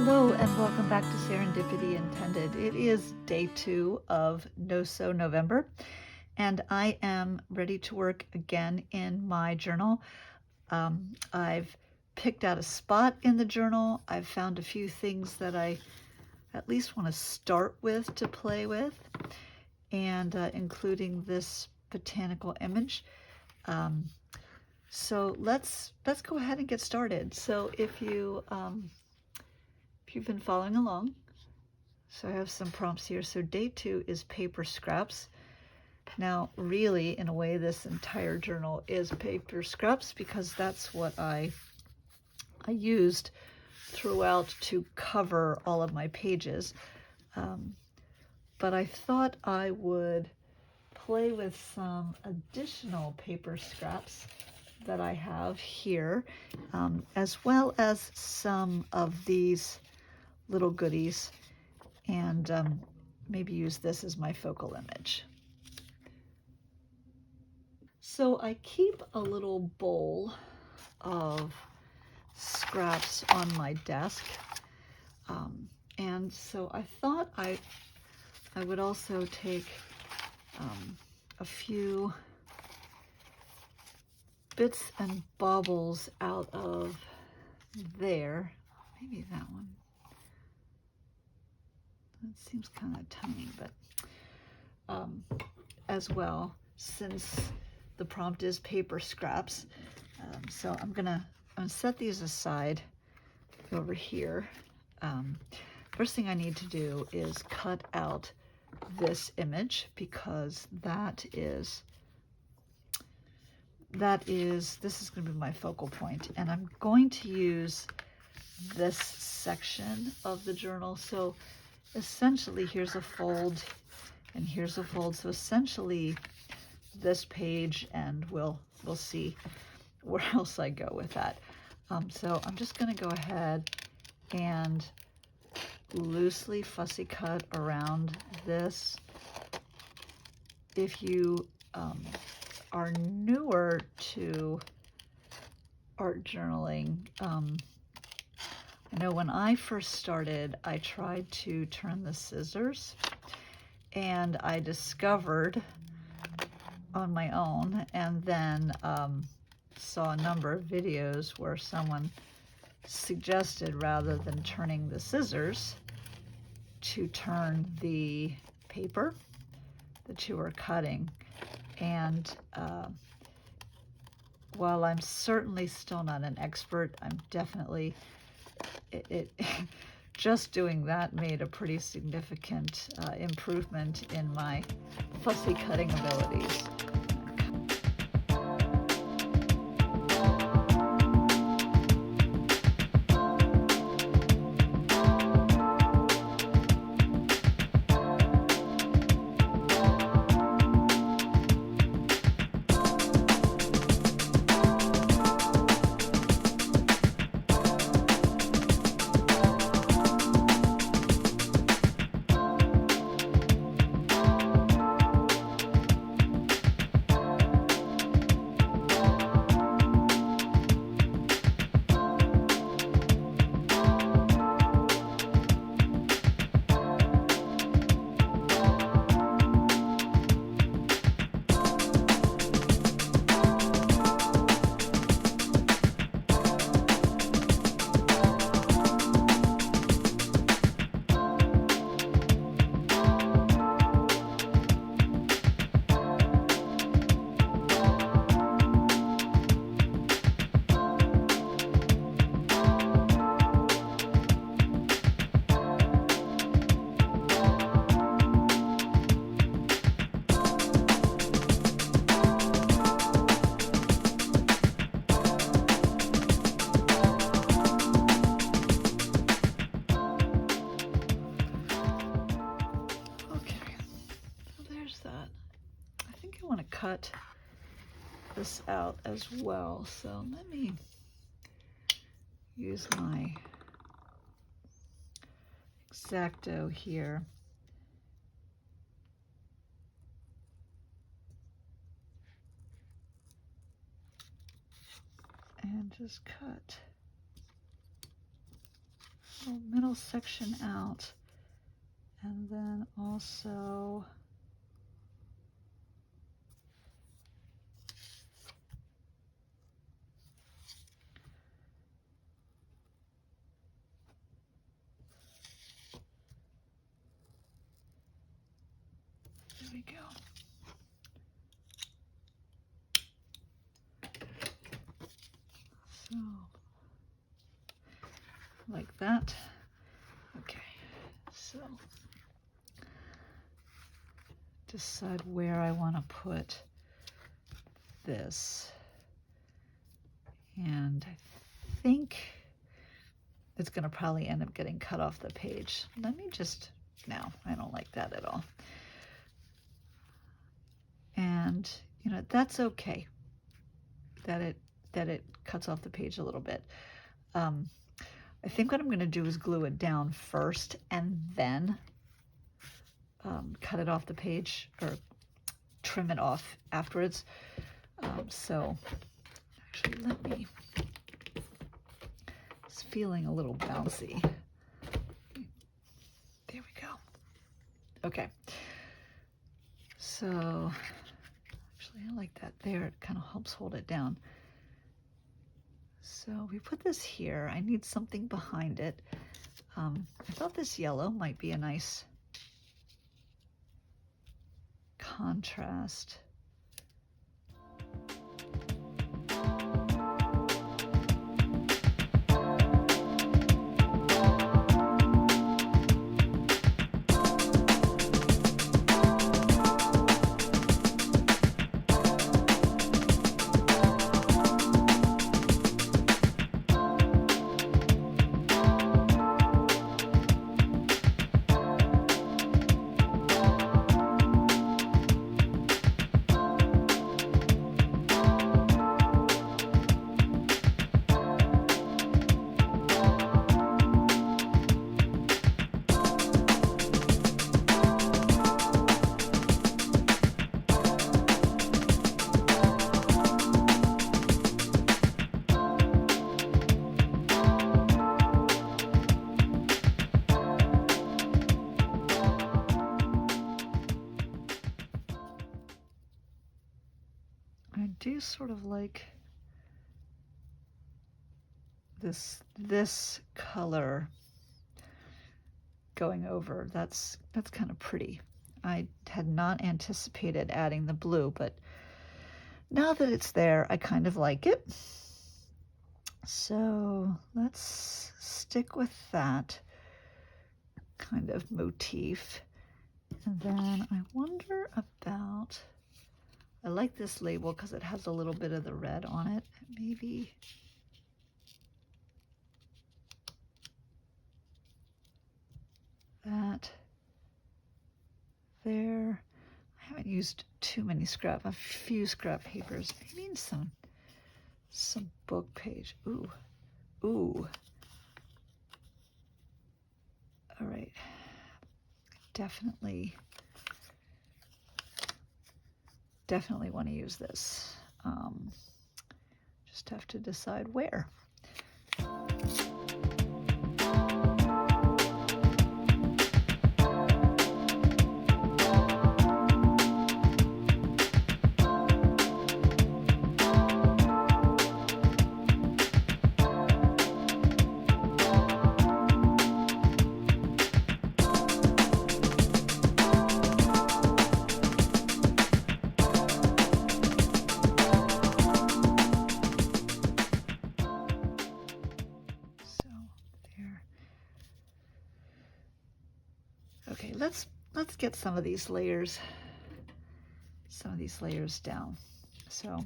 Hello and welcome back to Serendipity Intended. It is day 2 of No-Sew November, and I am ready to work again in my journal. I've picked out a spot in the journal. I've found a few things that I at least want to start with to play with, and including this botanical image. So let's go ahead and get started. So if you've been following along, so I have some prompts here. So day 2 is paper scraps. Now, really, in a way, this entire journal is paper scraps because that's what I used throughout to cover all of my pages. But I thought I would play with some additional paper scraps that I have here, as well as some of these little goodies, and maybe use this as my focal image. So I keep a little bowl of scraps on my desk, and so I thought I would also take a few bits and baubles out of there. Maybe that one. That seems kind of tiny, but as well, since the prompt is paper scraps. So I'm gonna set these aside over here. First thing I need to do is cut out this image because this is going to be my focal point, and I'm going to use this section of the journal. So essentially, here's a fold and here's a fold. So essentially this page, and we'll see where else I go with that. So I'm just going to go ahead and loosely fussy cut around this. If you are newer to art journaling, I know when I first started, I tried to turn the scissors, and I discovered on my own, and then saw a number of videos where someone suggested, rather than turning the scissors, to turn the paper that you were cutting. And while I'm certainly still not an expert, I'm definitely, just doing that made a pretty significant improvement in my fussy cutting abilities. Cut this out as well. So let me use my X-Acto here. And just cut little middle section out, and then also there we go. So like that. Okay, so decide where I want to put this. And I think it's going to probably end up getting cut off the page. Let me just, no, I don't like that at all. And, you know, that's okay that it cuts off the page a little bit. I think what I'm going to do is glue it down first and then cut it off the page, or trim it off afterwards. So actually, let me, it's feeling a little bouncy. There we go. Okay. So actually, I like that there. It kind of helps hold it down. So we put this here. I need something behind it. I thought this yellow might be a nice contrast. I do sort of like this color going over. That's kind of pretty. I had not anticipated adding the blue, but now that it's there, I kind of like it. So let's stick with that kind of motif. And then I wonder about, I like this label because it has a little bit of the red on it. Maybe that there. I haven't used too many scrap, a few scrap papers. Maybe in some book page. Ooh, ooh. All right, definitely want to use this. Just have to decide where. Okay, let's get some of these layers down. So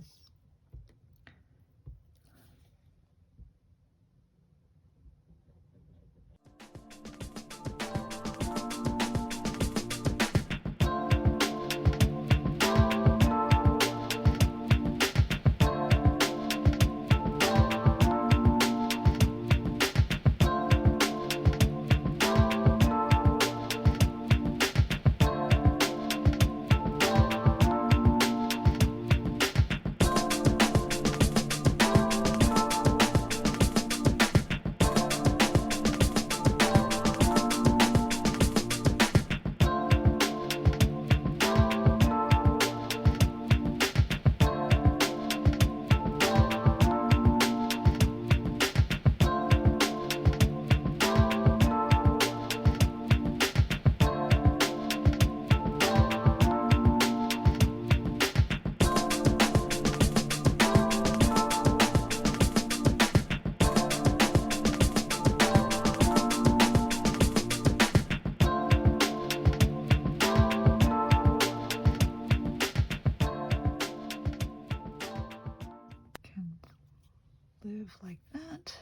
of like that.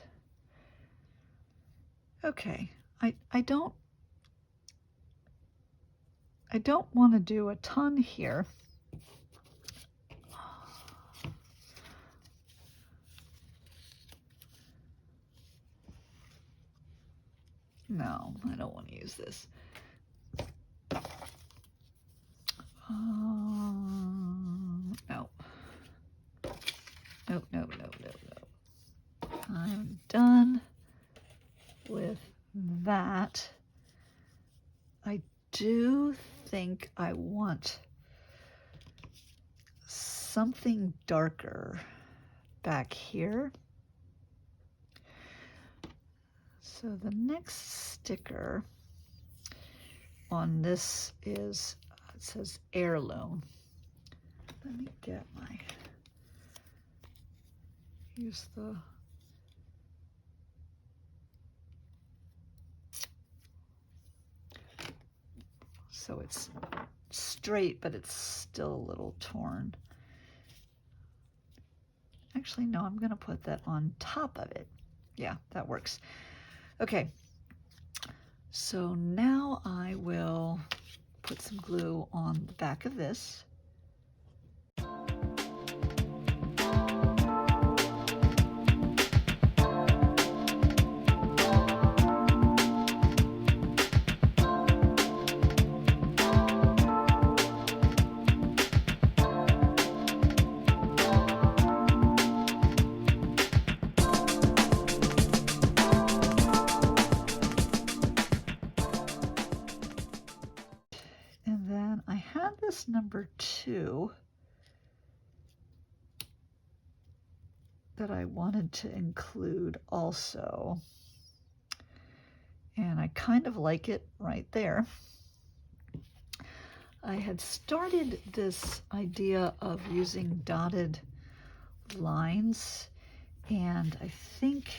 Okay, I don't want to do a ton here. No, I don't want to use this. No. No, no, no, no, no. I'm done with that. I do think I want something darker back here. So the next sticker on this is, it says heirloom. Let me get my, use the, so it's straight, but it's still a little torn. Actually, no, I'm gonna put that on top of it. Yeah, that works. Okay, so now I will put some glue on the back of this. And then I had this number 2 that I wanted to include also. And I kind of like it right there. I had started this idea of using dotted lines, and I think,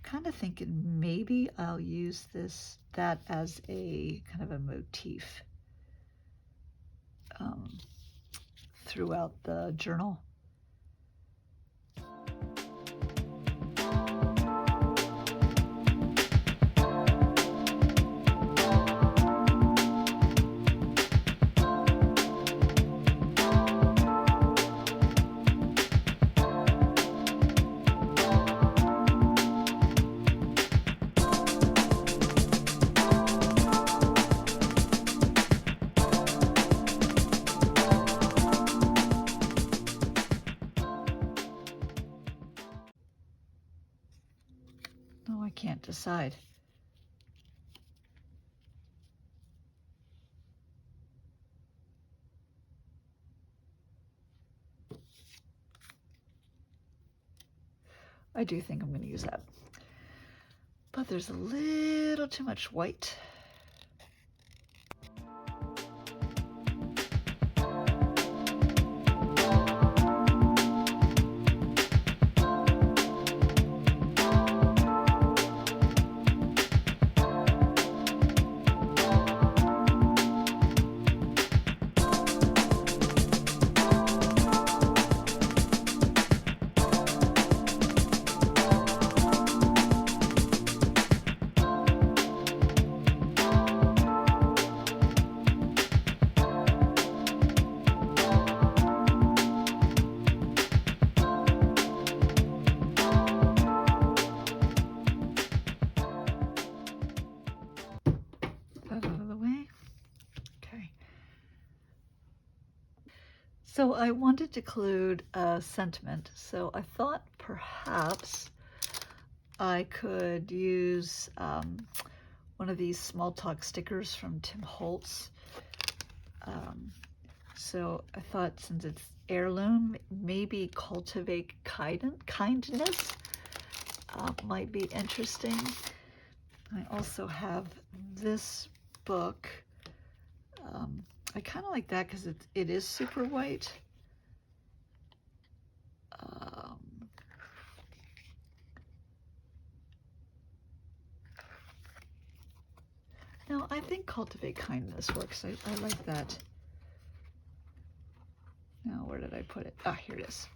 kind of thinking maybe I'll use that as a kind of a motif throughout the journal. Oh, I can't decide. I do think I'm going to use that. But there's a little too much white. So I wanted to include a sentiment, so I thought perhaps I could use one of these small talk stickers from Tim Holtz. So I thought, since it's heirloom, maybe cultivate kindness might be interesting. I also have this book. I kind of like that because it is super white. No, I think cultivate kindness works. I like that. Now, where did I put it? Ah, here it is.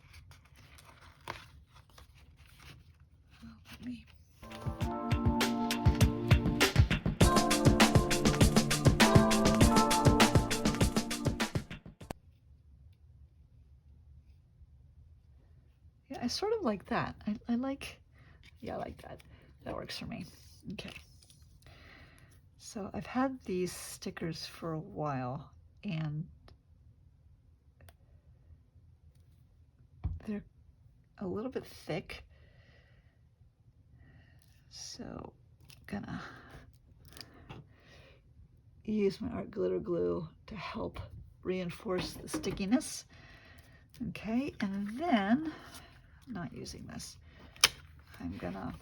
I sort of like that. I like, yeah, I like that. That works for me. Okay. So I've had these stickers for a while, and they're a little bit thick. So I'm gonna use my art glitter glue to help reinforce the stickiness. Okay, and then I'm not using this. I'm gonna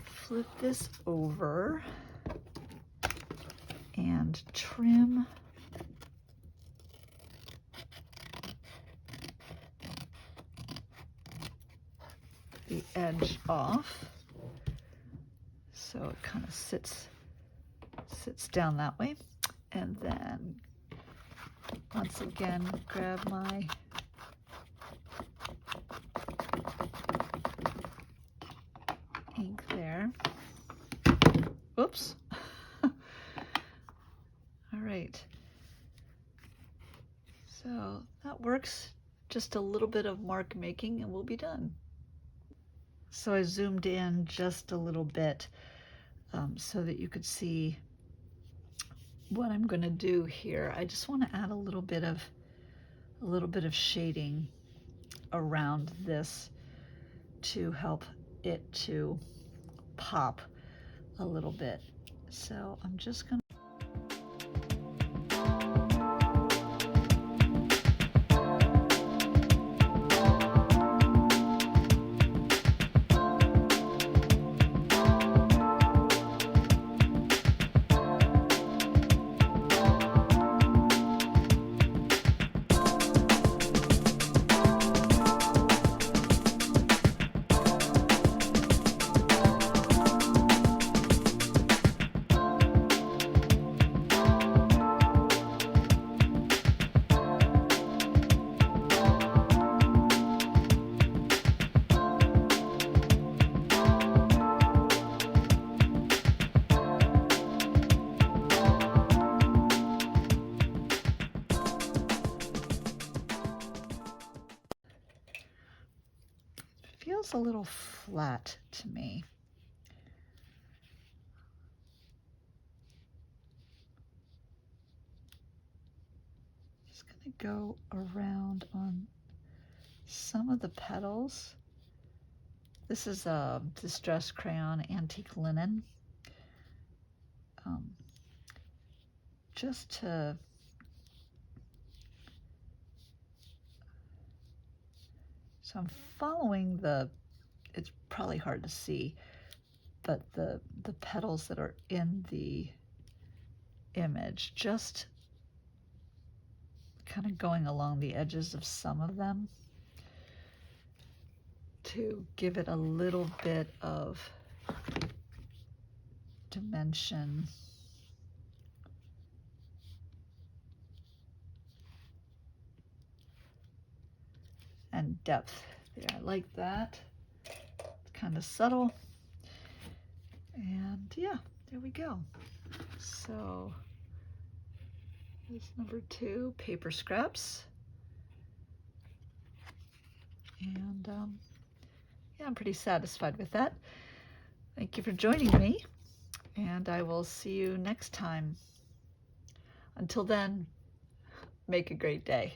flip this over and trim the edge off so it kind of sits down that way. And then once again grab my ink there. Whoops. All right. So that works. Just a little bit of mark making and we'll be done. So I zoomed in just a little bit so that you could see what I'm going to do here. I just want to add a little bit of shading around this to help it to pop a little bit. So I'm just going to feels a little flat to me. Just going to go around on some of the petals. This is a Distress Crayon Antique Linen. Just to so I'm following it's probably hard to see, but the petals that are in the image, just kind of going along the edges of some of them to give it a little bit of dimension. And depth there. I like that. It's kind of subtle. And yeah, there we go. So there's number 2, paper scraps. And yeah, I'm pretty satisfied with that. Thank you for joining me, and I will see you next time. Until then, make a great day.